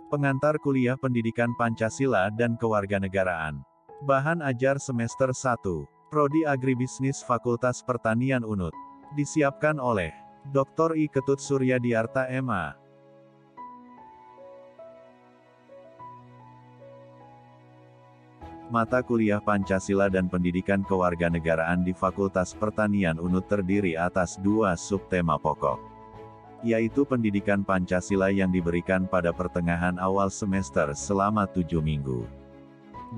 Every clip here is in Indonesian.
Pengantar kuliah Pendidikan Pancasila dan Kewarganegaraan. Bahan ajar semester 1. Prodi Agribisnis Fakultas Pertanian Unut. Disiapkan oleh Dr. I. Ketut Suryadiarta MA. Mata kuliah Pancasila dan Pendidikan Kewarganegaraan di Fakultas Pertanian Unut terdiri atas dua subtema pokok, yaitu Pendidikan Pancasila yang diberikan pada pertengahan awal semester selama 7 minggu,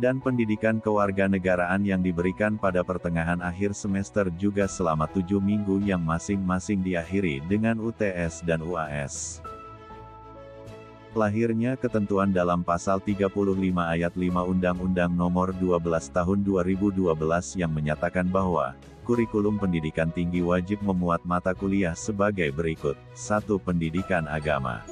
dan Pendidikan Kewarganegaraan yang diberikan pada pertengahan akhir semester juga selama 7 minggu yang masing-masing diakhiri dengan UTS dan UAS. Lahirnya ketentuan dalam Pasal 35 Ayat 5 Undang-Undang Nomor 12 Tahun 2012 yang menyatakan bahwa kurikulum pendidikan tinggi wajib memuat mata kuliah sebagai berikut: 1. Pendidikan agama,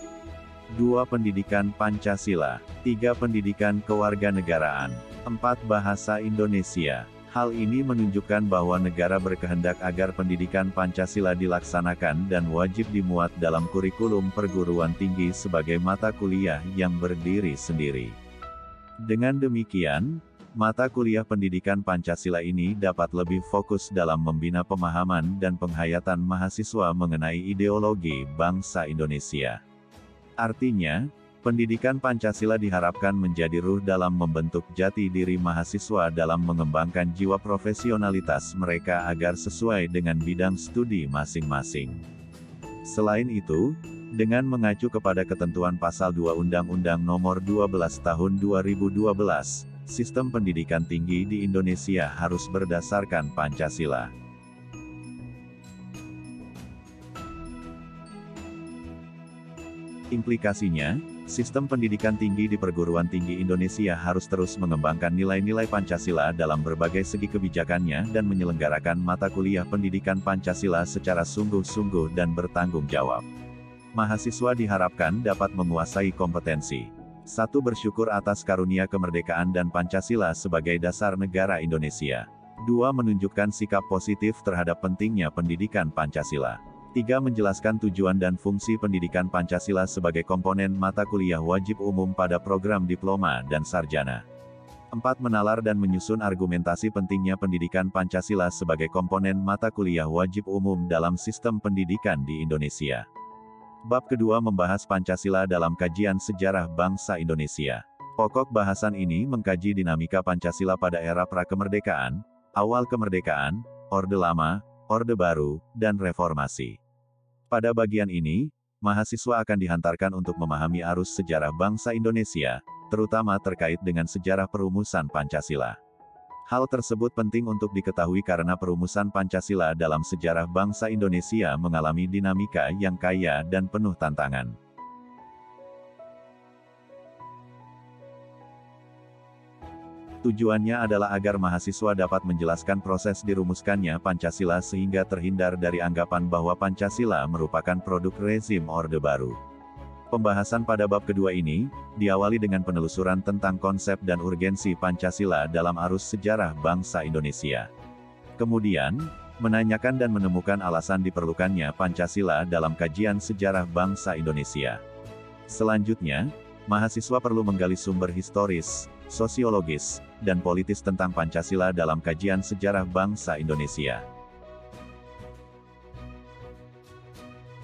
2. Pendidikan Pancasila, 3. Pendidikan Kewarganegaraan, 4. Bahasa Indonesia. Hal ini menunjukkan bahwa negara berkehendak agar pendidikan Pancasila dilaksanakan dan wajib dimuat dalam kurikulum perguruan tinggi sebagai mata kuliah yang berdiri sendiri. Dengan demikian, mata kuliah pendidikan Pancasila ini dapat lebih fokus dalam membina pemahaman dan penghayatan mahasiswa mengenai ideologi bangsa Indonesia. Artinya, pendidikan Pancasila diharapkan menjadi ruh dalam membentuk jati diri mahasiswa dalam mengembangkan jiwa profesionalitas mereka agar sesuai dengan bidang studi masing-masing. Selain itu, dengan mengacu kepada ketentuan Pasal 2 Undang-Undang Nomor 12 Tahun 2012, sistem pendidikan tinggi di Indonesia harus berdasarkan Pancasila. Implikasinya, sistem pendidikan tinggi di perguruan tinggi Indonesia harus terus mengembangkan nilai-nilai Pancasila dalam berbagai segi kebijakannya dan menyelenggarakan mata kuliah pendidikan Pancasila secara sungguh-sungguh dan bertanggung jawab. Mahasiswa diharapkan dapat menguasai kompetensi: 1. Bersyukur atas karunia kemerdekaan dan Pancasila sebagai dasar negara Indonesia. 2. Menunjukkan sikap positif terhadap pentingnya pendidikan Pancasila. 3. Menjelaskan tujuan dan fungsi pendidikan Pancasila sebagai komponen mata kuliah wajib umum pada program diploma dan sarjana. 4. Menalar dan menyusun argumentasi pentingnya pendidikan Pancasila sebagai komponen mata kuliah wajib umum dalam sistem pendidikan di Indonesia. Bab kedua membahas Pancasila dalam kajian sejarah bangsa Indonesia. Pokok bahasan ini mengkaji dinamika Pancasila pada era prakemerdekaan, awal kemerdekaan, Orde Lama, Orde Baru, dan Reformasi. Pada bagian ini, mahasiswa akan dihantarkan untuk memahami arus sejarah bangsa Indonesia, terutama terkait dengan sejarah perumusan Pancasila. Hal tersebut penting untuk diketahui karena perumusan Pancasila dalam sejarah bangsa Indonesia mengalami dinamika yang kaya dan penuh tantangan. Tujuannya adalah agar mahasiswa dapat menjelaskan proses dirumuskannya Pancasila sehingga terhindar dari anggapan bahwa Pancasila merupakan produk rezim Orde Baru. Pembahasan pada bab kedua ini, diawali dengan penelusuran tentang konsep dan urgensi Pancasila dalam arus sejarah bangsa Indonesia. Kemudian, menanyakan dan menemukan alasan diperlukannya Pancasila dalam kajian sejarah bangsa Indonesia. Selanjutnya, mahasiswa perlu menggali sumber historis, sosiologis, dan politis tentang Pancasila dalam kajian sejarah bangsa Indonesia.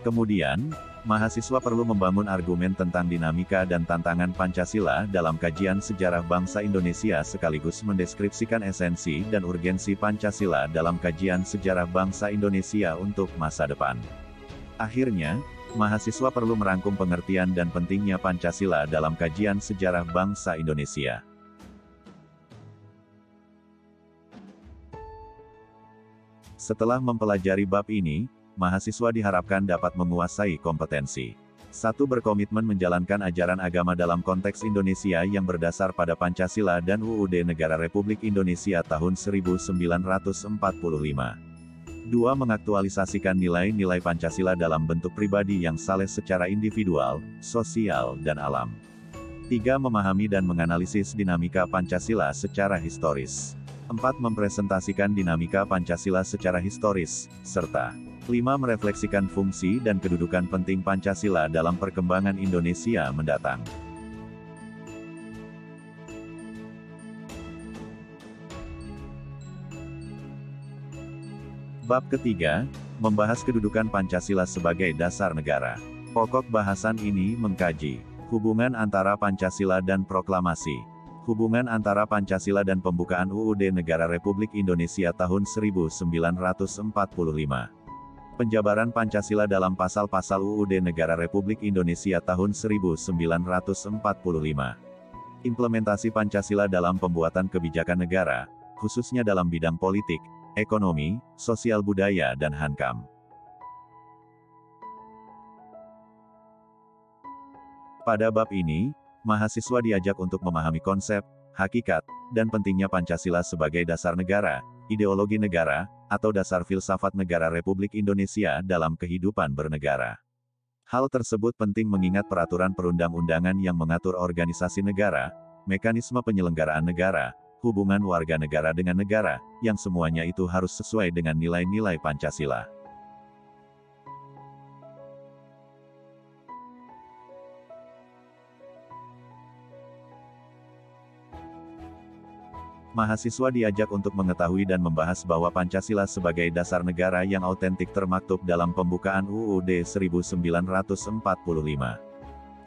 Kemudian, mahasiswa perlu membangun argumen tentang dinamika dan tantangan Pancasila dalam kajian sejarah bangsa Indonesia sekaligus mendeskripsikan esensi dan urgensi Pancasila dalam kajian sejarah bangsa Indonesia untuk masa depan. Akhirnya, mahasiswa perlu merangkum pengertian dan pentingnya Pancasila dalam kajian sejarah bangsa Indonesia. Setelah mempelajari bab ini, mahasiswa diharapkan dapat menguasai kompetensi: 1. Berkomitmen menjalankan ajaran agama dalam konteks Indonesia yang berdasar pada Pancasila dan UUD Negara Republik Indonesia tahun 1945. 2. Mengaktualisasikan nilai-nilai Pancasila dalam bentuk pribadi yang saleh secara individual, sosial, dan alam. 3. Memahami dan menganalisis dinamika Pancasila secara historis. 4. Mempresentasikan dinamika Pancasila secara historis, serta 5. Merefleksikan fungsi dan kedudukan penting Pancasila dalam perkembangan Indonesia mendatang. Bab ketiga, membahas kedudukan Pancasila sebagai dasar negara. Pokok bahasan ini mengkaji hubungan antara Pancasila dan proklamasi. Hubungan antara Pancasila dan pembukaan UUD Negara Republik Indonesia tahun 1945. Penjabaran Pancasila dalam pasal-pasal UUD Negara Republik Indonesia tahun 1945. Implementasi Pancasila dalam pembuatan kebijakan negara, khususnya dalam bidang politik, ekonomi, sosial budaya dan hankam. Pada bab ini, mahasiswa diajak untuk memahami konsep, hakikat, dan pentingnya Pancasila sebagai dasar negara, ideologi negara, atau dasar filsafat negara Republik Indonesia dalam kehidupan bernegara. Hal tersebut penting mengingat peraturan perundang-undangan yang mengatur organisasi negara, mekanisme penyelenggaraan negara, hubungan warga negara dengan negara, yang semuanya itu harus sesuai dengan nilai-nilai Pancasila. Mahasiswa diajak untuk mengetahui dan membahas bahwa Pancasila sebagai dasar negara yang autentik termaktub dalam pembukaan UUD 1945.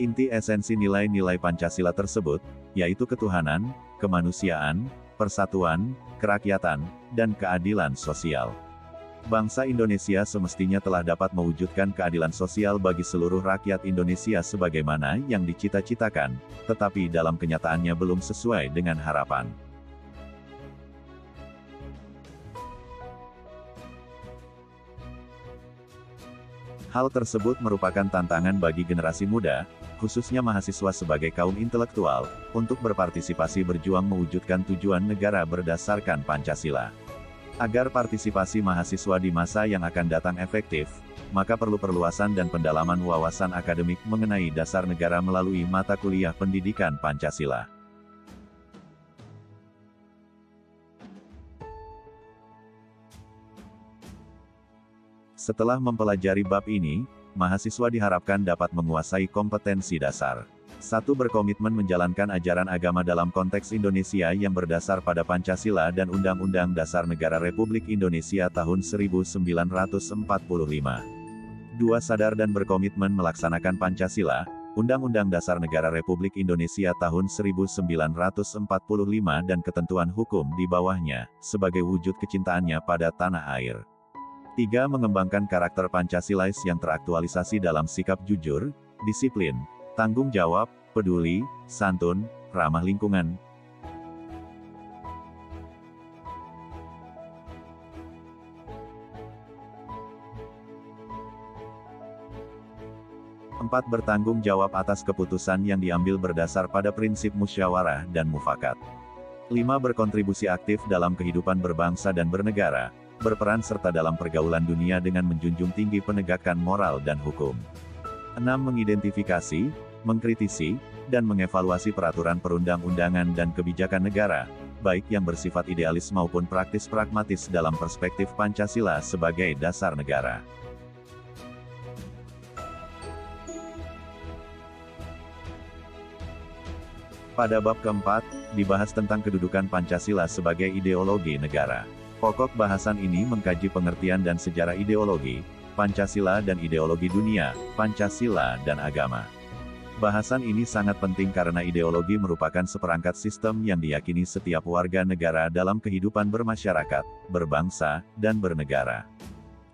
Inti esensi nilai-nilai Pancasila tersebut, yaitu ketuhanan, kemanusiaan, persatuan, kerakyatan, dan keadilan sosial. Bangsa Indonesia semestinya telah dapat mewujudkan keadilan sosial bagi seluruh rakyat Indonesia sebagaimana yang dicita-citakan, tetapi dalam kenyataannya belum sesuai dengan harapan. Hal tersebut merupakan tantangan bagi generasi muda, khususnya mahasiswa sebagai kaum intelektual, untuk berpartisipasi berjuang mewujudkan tujuan negara berdasarkan Pancasila. Agar partisipasi mahasiswa di masa yang akan datang efektif, maka perlu perluasan dan pendalaman wawasan akademik mengenai dasar negara melalui mata kuliah pendidikan Pancasila. Setelah mempelajari bab ini, mahasiswa diharapkan dapat menguasai kompetensi dasar. 1. Berkomitmen menjalankan ajaran agama dalam konteks Indonesia yang berdasar pada Pancasila dan Undang-Undang Dasar Negara Republik Indonesia tahun 1945. 2. Sadar dan berkomitmen melaksanakan Pancasila, Undang-Undang Dasar Negara Republik Indonesia tahun 1945 dan ketentuan hukum di bawahnya, sebagai wujud kecintaannya pada tanah air. 3. Mengembangkan karakter Pancasilais yang teraktualisasi dalam sikap jujur, disiplin, tanggung jawab, peduli, santun, ramah lingkungan. 4. Bertanggung jawab atas keputusan yang diambil berdasar pada prinsip musyawarah dan mufakat. 5. Berkontribusi aktif dalam kehidupan berbangsa dan bernegara, berperan serta dalam pergaulan dunia dengan menjunjung tinggi penegakan moral dan hukum. 6. Mengidentifikasi, mengkritisi, dan mengevaluasi peraturan perundang-undangan dan kebijakan negara, baik yang bersifat idealis maupun praktis pragmatis dalam perspektif Pancasila sebagai dasar negara. Pada bab keempat, dibahas tentang kedudukan Pancasila sebagai ideologi negara. Pokok bahasan ini mengkaji pengertian dan sejarah ideologi, Pancasila dan ideologi dunia, Pancasila dan agama. Bahasan ini sangat penting karena ideologi merupakan seperangkat sistem yang diyakini setiap warga negara dalam kehidupan bermasyarakat, berbangsa, dan bernegara.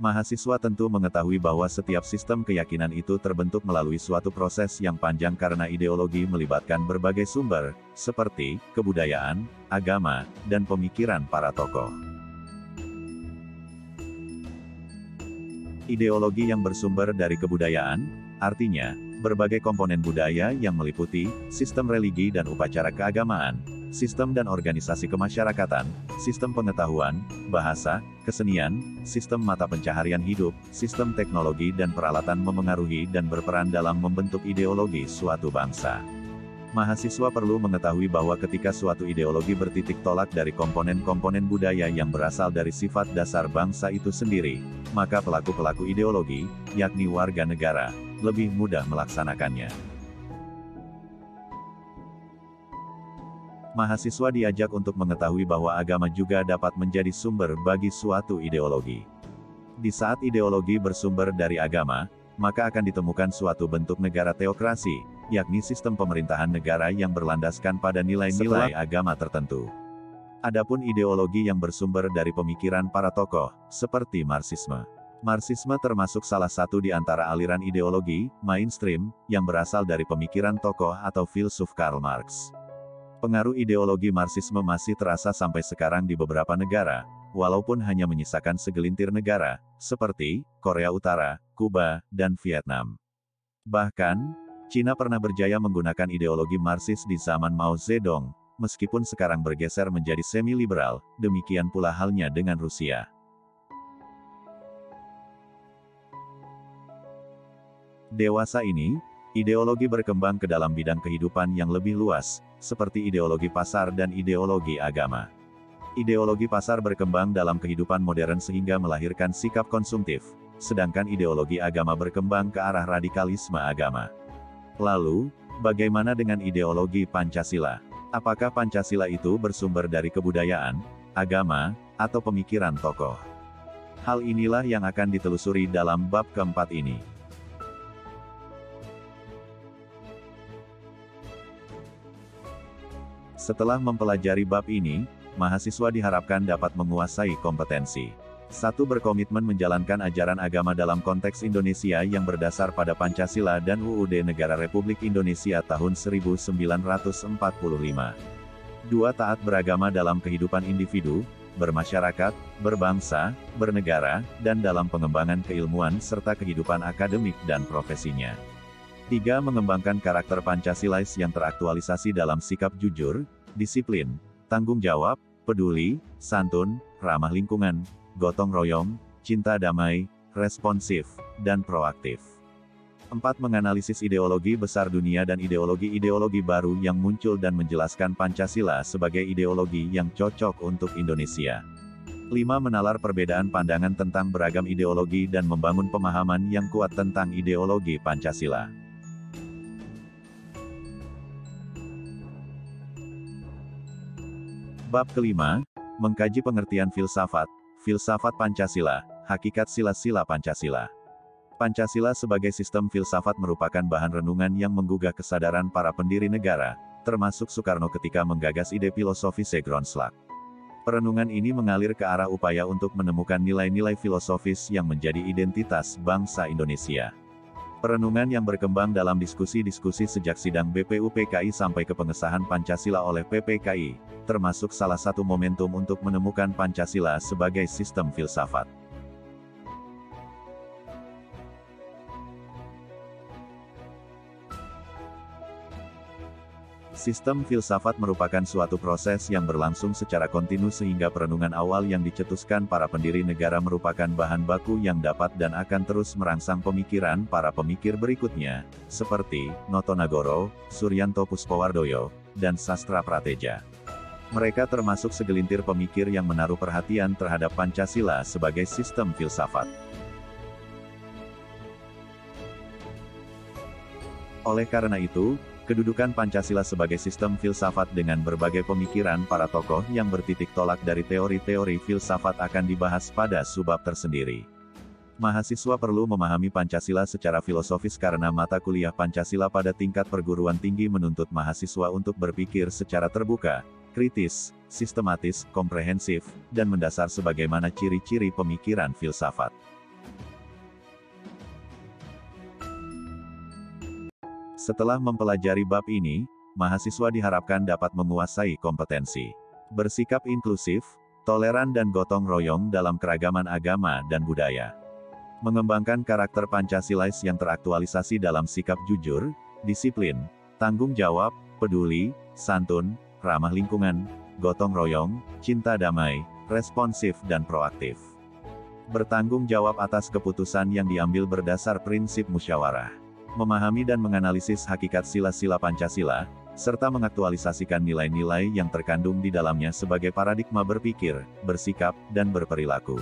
Mahasiswa tentu mengetahui bahwa setiap sistem keyakinan itu terbentuk melalui suatu proses yang panjang karena ideologi melibatkan berbagai sumber, seperti kebudayaan, agama, dan pemikiran para tokoh. Ideologi yang bersumber dari kebudayaan, artinya, berbagai komponen budaya yang meliputi sistem religi dan upacara keagamaan, sistem dan organisasi kemasyarakatan, sistem pengetahuan, bahasa, kesenian, sistem mata pencaharian hidup, sistem teknologi dan peralatan memengaruhi dan berperan dalam membentuk ideologi suatu bangsa. Mahasiswa perlu mengetahui bahwa ketika suatu ideologi bertitik tolak dari komponen-komponen budaya yang berasal dari sifat dasar bangsa itu sendiri, maka pelaku-pelaku ideologi, yakni warga negara, lebih mudah melaksanakannya. Mahasiswa diajak untuk mengetahui bahwa agama juga dapat menjadi sumber bagi suatu ideologi. Di saat ideologi bersumber dari agama, maka akan ditemukan suatu bentuk negara teokrasi, yakni sistem pemerintahan negara yang berlandaskan pada nilai-nilai agama tertentu. Adapun ideologi yang bersumber dari pemikiran para tokoh, seperti Marxisme. Marxisme termasuk salah satu di antara aliran ideologi mainstream yang berasal dari pemikiran tokoh atau filsuf Karl Marx. Pengaruh ideologi Marxisme masih terasa sampai sekarang di beberapa negara, walaupun hanya menyisakan segelintir negara, seperti Korea Utara, Kuba, dan Vietnam. Bahkan, Cina pernah berjaya menggunakan ideologi Marxis di zaman Mao Zedong, meskipun sekarang bergeser menjadi semi-liberal, demikian pula halnya dengan Rusia. Dewasa ini, ideologi berkembang ke dalam bidang kehidupan yang lebih luas, seperti ideologi pasar dan ideologi agama. Ideologi pasar berkembang dalam kehidupan modern sehingga melahirkan sikap konsumtif, sedangkan ideologi agama berkembang ke arah radikalisme agama. Lalu, bagaimana dengan ideologi Pancasila? Apakah Pancasila itu bersumber dari kebudayaan, agama, atau pemikiran tokoh? Hal inilah yang akan ditelusuri dalam bab keempat ini. Setelah mempelajari bab ini, mahasiswa diharapkan dapat menguasai kompetensi. 1. Berkomitmen menjalankan ajaran agama dalam konteks Indonesia yang berdasar pada Pancasila dan UUD Negara Republik Indonesia tahun 1945. 2. Taat beragama dalam kehidupan individu, bermasyarakat, berbangsa, bernegara, dan dalam pengembangan keilmuan serta kehidupan akademik dan profesinya. 3. Mengembangkan karakter Pancasilais yang teraktualisasi dalam sikap jujur, disiplin, tanggung jawab, peduli, santun, ramah lingkungan, gotong royong, cinta damai, responsif, dan proaktif. 4. Menganalisis ideologi besar dunia dan ideologi-ideologi baru yang muncul dan menjelaskan Pancasila sebagai ideologi yang cocok untuk Indonesia. 5. Menalar perbedaan pandangan tentang beragam ideologi dan membangun pemahaman yang kuat tentang ideologi Pancasila. Bab kelima, mengkaji pengertian filsafat Pancasila, hakikat sila-sila Pancasila. Pancasila sebagai sistem filsafat merupakan bahan renungan yang menggugah kesadaran para pendiri negara, termasuk Soekarno ketika menggagas ide filosofi Segronslag. Perenungan ini mengalir ke arah upaya untuk menemukan nilai-nilai filosofis yang menjadi identitas bangsa Indonesia. Perenungan yang berkembang dalam diskusi-diskusi sejak sidang BPUPKI sampai ke pengesahan Pancasila oleh PPKI, termasuk salah satu momentum untuk menemukan Pancasila sebagai sistem filsafat. Sistem filsafat merupakan suatu proses yang berlangsung secara kontinu sehingga perenungan awal yang dicetuskan para pendiri negara merupakan bahan baku yang dapat dan akan terus merangsang pemikiran para pemikir berikutnya, seperti Noto Nagoro, Suryanto Puspowardoyo, dan Sastra Prateja. Mereka termasuk segelintir pemikir yang menaruh perhatian terhadap Pancasila sebagai sistem filsafat. Oleh karena itu, kedudukan Pancasila sebagai sistem filsafat dengan berbagai pemikiran para tokoh yang bertitik tolak dari teori-teori filsafat akan dibahas pada subbab tersendiri. Mahasiswa perlu memahami Pancasila secara filosofis karena mata kuliah Pancasila pada tingkat perguruan tinggi menuntut mahasiswa untuk berpikir secara terbuka, kritis, sistematis, komprehensif, dan mendasar sebagaimana ciri-ciri pemikiran filsafat. Setelah mempelajari bab ini, mahasiswa diharapkan dapat menguasai kompetensi bersikap inklusif, toleran dan gotong royong dalam keragaman agama dan budaya. Mengembangkan karakter Pancasilais yang teraktualisasi dalam sikap jujur, disiplin, tanggung jawab, peduli, santun, ramah lingkungan, gotong royong, cinta damai, responsif dan proaktif. Bertanggung jawab atas keputusan yang diambil berdasar prinsip musyawarah. Memahami dan menganalisis hakikat sila-sila Pancasila, serta mengaktualisasikan nilai-nilai yang terkandung di dalamnya sebagai paradigma berpikir, bersikap, dan berperilaku.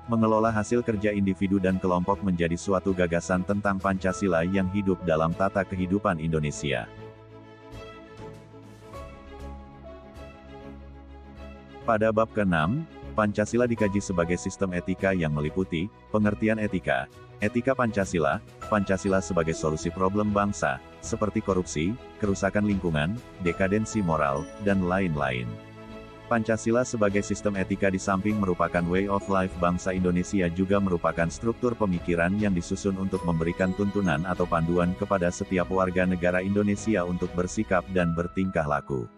Mengelola hasil kerja individu dan kelompok menjadi suatu gagasan tentang Pancasila yang hidup dalam tata kehidupan Indonesia. Pada bab ke-6, Pancasila dikaji sebagai sistem etika yang meliputi pengertian etika, etika Pancasila, Pancasila sebagai solusi problem bangsa, seperti korupsi, kerusakan lingkungan, dekadensi moral, dan lain-lain. Pancasila sebagai sistem etika di samping merupakan way of life bangsa Indonesia juga merupakan struktur pemikiran yang disusun untuk memberikan tuntunan atau panduan kepada setiap warga negara Indonesia untuk bersikap dan bertingkah laku.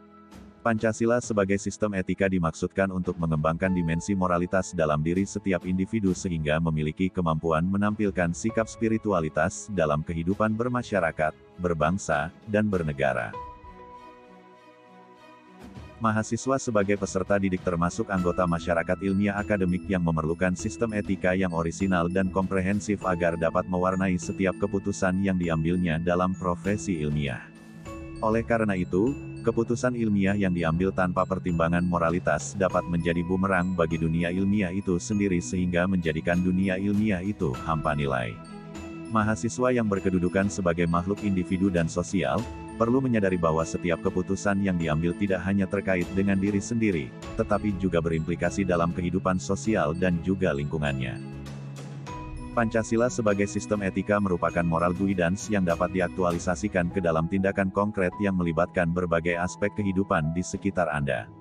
Pancasila sebagai sistem etika dimaksudkan untuk mengembangkan dimensi moralitas dalam diri setiap individu sehingga memiliki kemampuan menampilkan sikap spiritualitas dalam kehidupan bermasyarakat, berbangsa, dan bernegara. Mahasiswa sebagai peserta didik termasuk anggota masyarakat ilmiah akademik yang memerlukan sistem etika yang orisinal dan komprehensif agar dapat mewarnai setiap keputusan yang diambilnya dalam profesi ilmiah. Oleh karena itu, keputusan ilmiah yang diambil tanpa pertimbangan moralitas dapat menjadi bumerang bagi dunia ilmiah itu sendiri sehingga menjadikan dunia ilmiah itu hampa nilai. Mahasiswa yang berkedudukan sebagai makhluk individu dan sosial, perlu menyadari bahwa setiap keputusan yang diambil tidak hanya terkait dengan diri sendiri, tetapi juga berimplikasi dalam kehidupan sosial dan juga lingkungannya. Pancasila sebagai sistem etika merupakan moral guidance yang dapat diaktualisasikan ke dalam tindakan konkret yang melibatkan berbagai aspek kehidupan di sekitar Anda.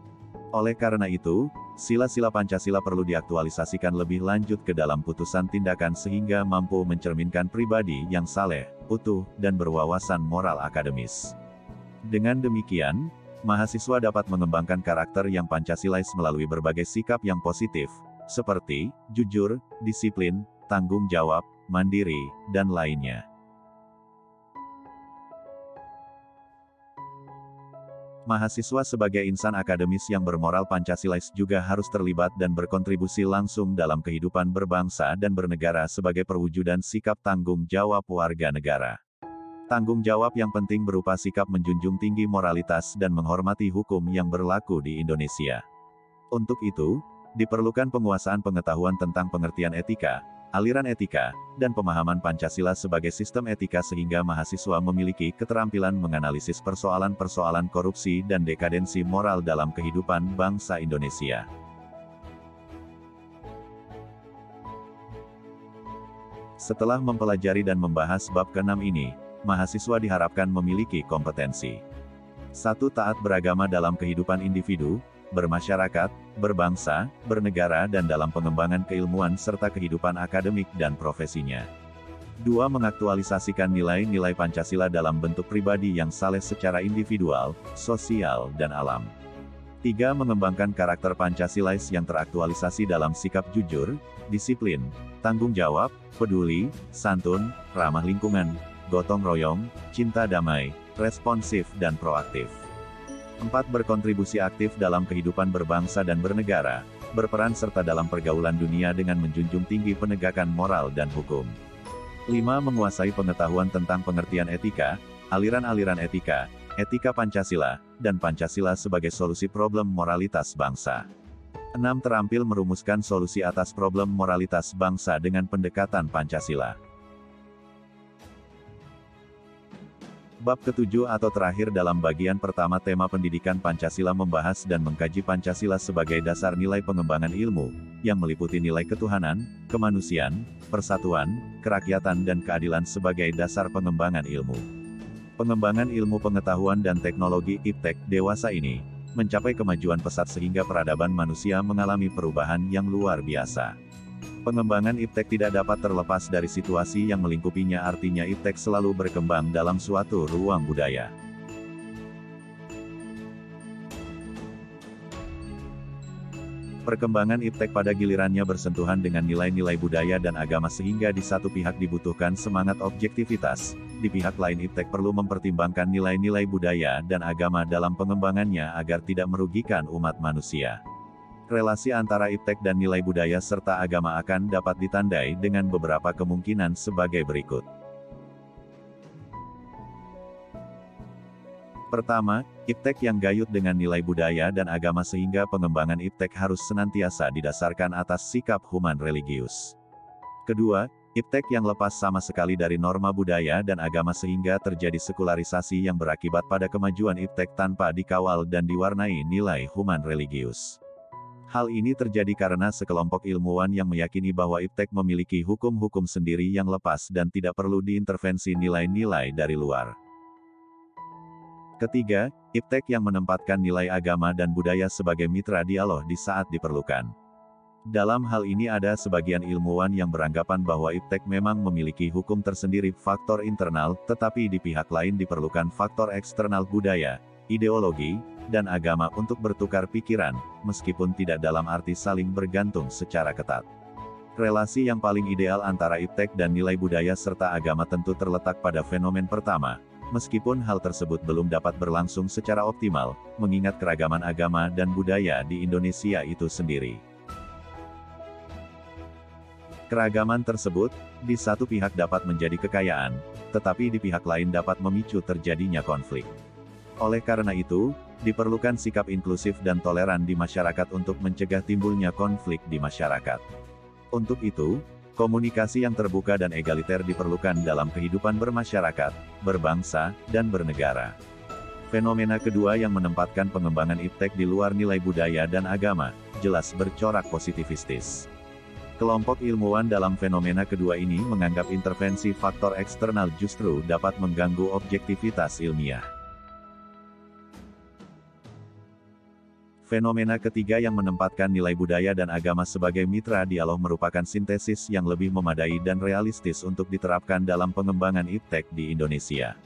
Oleh karena itu, sila-sila Pancasila perlu diaktualisasikan lebih lanjut ke dalam putusan tindakan sehingga mampu mencerminkan pribadi yang saleh, utuh, dan berwawasan moral akademis. Dengan demikian, mahasiswa dapat mengembangkan karakter yang Pancasilais melalui berbagai sikap yang positif, seperti jujur, disiplin, tanggung jawab, mandiri, dan lainnya. Mahasiswa sebagai insan akademis yang bermoral Pancasilais juga harus terlibat dan berkontribusi langsung dalam kehidupan berbangsa dan bernegara sebagai perwujudan sikap tanggung jawab warga negara. Tanggung jawab yang penting berupa sikap menjunjung tinggi moralitas dan menghormati hukum yang berlaku di Indonesia. Untuk itu, diperlukan penguasaan pengetahuan tentang pengertian etika, aliran etika, dan pemahaman Pancasila sebagai sistem etika sehingga mahasiswa memiliki keterampilan menganalisis persoalan-persoalan korupsi dan dekadensi moral dalam kehidupan bangsa Indonesia. Setelah mempelajari dan membahas bab ke-6 ini, mahasiswa diharapkan memiliki kompetensi 1. Taat beragama dalam kehidupan individu, bermasyarakat, berbangsa, bernegara dan dalam pengembangan keilmuan serta kehidupan akademik dan profesinya. 2. Mengaktualisasikan nilai-nilai Pancasila dalam bentuk pribadi yang saleh secara individual, sosial, dan alam. 3. Mengembangkan karakter Pancasilais yang teraktualisasi dalam sikap jujur, disiplin, tanggung jawab, peduli, santun, ramah lingkungan, gotong royong, cinta damai, responsif dan proaktif. 4. Berkontribusi aktif dalam kehidupan berbangsa dan bernegara, berperan serta dalam pergaulan dunia dengan menjunjung tinggi penegakan moral dan hukum. 5. Menguasai pengetahuan tentang pengertian etika, aliran-aliran etika, etika Pancasila, dan Pancasila sebagai solusi problem moralitas bangsa. 6. Terampil merumuskan solusi atas problem moralitas bangsa dengan pendekatan Pancasila. Bab ke-7 atau terakhir dalam bagian pertama tema pendidikan Pancasila membahas dan mengkaji Pancasila sebagai dasar nilai pengembangan ilmu, yang meliputi nilai ketuhanan, kemanusiaan, persatuan, kerakyatan dan keadilan sebagai dasar pengembangan ilmu. Pengembangan ilmu pengetahuan dan teknologi IPTEK dewasa ini, mencapai kemajuan pesat sehingga peradaban manusia mengalami perubahan yang luar biasa. Pengembangan IPTEK tidak dapat terlepas dari situasi yang melingkupinya artinya IPTEK selalu berkembang dalam suatu ruang budaya. Perkembangan IPTEK pada gilirannya bersentuhan dengan nilai-nilai budaya dan agama sehingga di satu pihak dibutuhkan semangat objektivitas, di pihak lain IPTEK perlu mempertimbangkan nilai-nilai budaya dan agama dalam pengembangannya agar tidak merugikan umat manusia. Relasi antara IPTEK dan nilai budaya serta agama akan dapat ditandai dengan beberapa kemungkinan sebagai berikut. Pertama, IPTEK yang gayut dengan nilai budaya dan agama sehingga pengembangan IPTEK harus senantiasa didasarkan atas sikap human religius. Kedua, IPTEK yang lepas sama sekali dari norma budaya dan agama sehingga terjadi sekularisasi yang berakibat pada kemajuan IPTEK tanpa dikawal dan diwarnai nilai human religius. Hal ini terjadi karena sekelompok ilmuwan yang meyakini bahwa iptek memiliki hukum-hukum sendiri yang lepas dan tidak perlu diintervensi nilai-nilai dari luar. Ketiga, iptek yang menempatkan nilai agama dan budaya sebagai mitra dialog di saat diperlukan. Dalam hal ini ada sebagian ilmuwan yang beranggapan bahwa iptek memang memiliki hukum tersendiri faktor internal, tetapi di pihak lain diperlukan faktor eksternal budaya, ideologi, dan agama untuk bertukar pikiran, meskipun tidak dalam arti saling bergantung secara ketat. Relasi yang paling ideal antara iptek dan nilai budaya serta agama tentu terletak pada fenomen pertama, meskipun hal tersebut belum dapat berlangsung secara optimal, mengingat keragaman agama dan budaya di Indonesia itu sendiri. Keragaman tersebut, di satu pihak dapat menjadi kekayaan, tetapi di pihak lain dapat memicu terjadinya konflik. Oleh karena itu, diperlukan sikap inklusif dan toleran di masyarakat untuk mencegah timbulnya konflik di masyarakat. Untuk itu, komunikasi yang terbuka dan egaliter diperlukan dalam kehidupan bermasyarakat, berbangsa, dan bernegara. Fenomena kedua yang menempatkan pengembangan iptek di luar nilai budaya dan agama, jelas bercorak positivistis. Kelompok ilmuwan dalam fenomena kedua ini menganggap intervensi faktor eksternal justru dapat mengganggu objektivitas ilmiah. Fenomena ketiga yang menempatkan nilai budaya dan agama sebagai mitra dialog merupakan sintesis yang lebih memadai dan realistis untuk diterapkan dalam pengembangan iptek di Indonesia.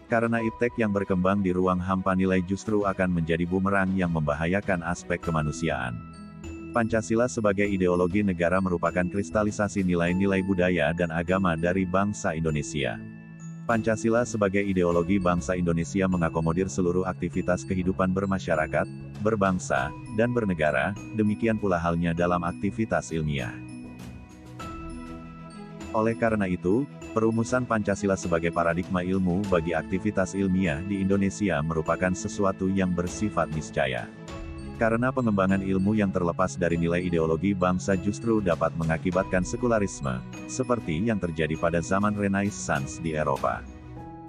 Karena iptek yang berkembang di ruang hampa nilai justru akan menjadi bumerang yang membahayakan aspek kemanusiaan. Pancasila sebagai ideologi negara merupakan kristalisasi nilai-nilai budaya dan agama dari bangsa Indonesia. Pancasila sebagai ideologi bangsa Indonesia mengakomodir seluruh aktivitas kehidupan bermasyarakat, berbangsa, dan bernegara, demikian pula halnya dalam aktivitas ilmiah. Oleh karena itu, perumusan Pancasila sebagai paradigma ilmu bagi aktivitas ilmiah di Indonesia merupakan sesuatu yang bersifat niscaya. Karena pengembangan ilmu yang terlepas dari nilai ideologi bangsa justru dapat mengakibatkan sekularisme, seperti yang terjadi pada zaman Renaissance di Eropa.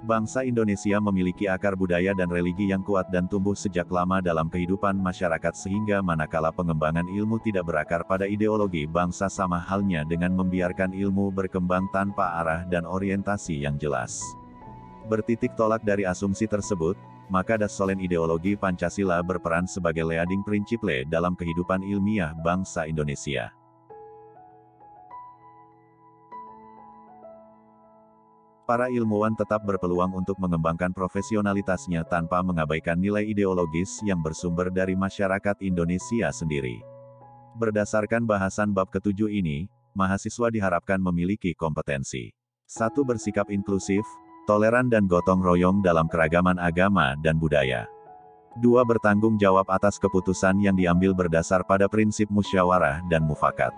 Bangsa Indonesia memiliki akar budaya dan religi yang kuat dan tumbuh sejak lama dalam kehidupan masyarakat sehingga manakala pengembangan ilmu tidak berakar pada ideologi bangsa sama halnya dengan membiarkan ilmu berkembang tanpa arah dan orientasi yang jelas. Bertitik tolak dari asumsi tersebut, maka dasolen ideologi Pancasila berperan sebagai leading principle dalam kehidupan ilmiah bangsa Indonesia. Para ilmuwan tetap berpeluang untuk mengembangkan profesionalitasnya tanpa mengabaikan nilai ideologis yang bersumber dari masyarakat Indonesia sendiri. Berdasarkan bahasan bab ke-7 ini, mahasiswa diharapkan memiliki kompetensi. 1. Bersikap inklusif, toleran dan gotong royong dalam keragaman agama dan budaya. 2. Bertanggung jawab atas keputusan yang diambil berdasar pada prinsip musyawarah dan mufakat.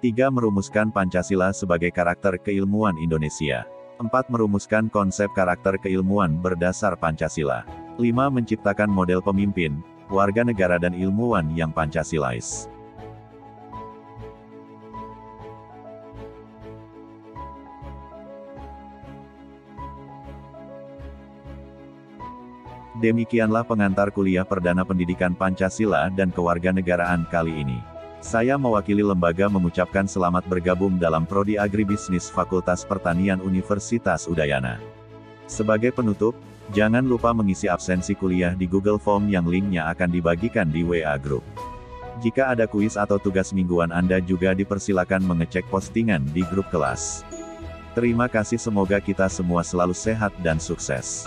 3. Merumuskan Pancasila sebagai karakter keilmuan Indonesia. 4. Merumuskan konsep karakter keilmuan berdasar Pancasila. 5. Menciptakan model pemimpin, warga negara dan ilmuwan yang Pancasilais. Demikianlah pengantar kuliah perdana pendidikan Pancasila dan kewarganegaraan kali ini. Saya mewakili lembaga mengucapkan selamat bergabung dalam Prodi Agribisnis Fakultas Pertanian Universitas Udayana. Sebagai penutup, jangan lupa mengisi absensi kuliah di Google Form yang linknya akan dibagikan di WA Group. Jika ada kuis atau tugas mingguan Anda juga dipersilakan mengecek postingan di grup kelas. Terima kasih, semoga kita semua selalu sehat dan sukses.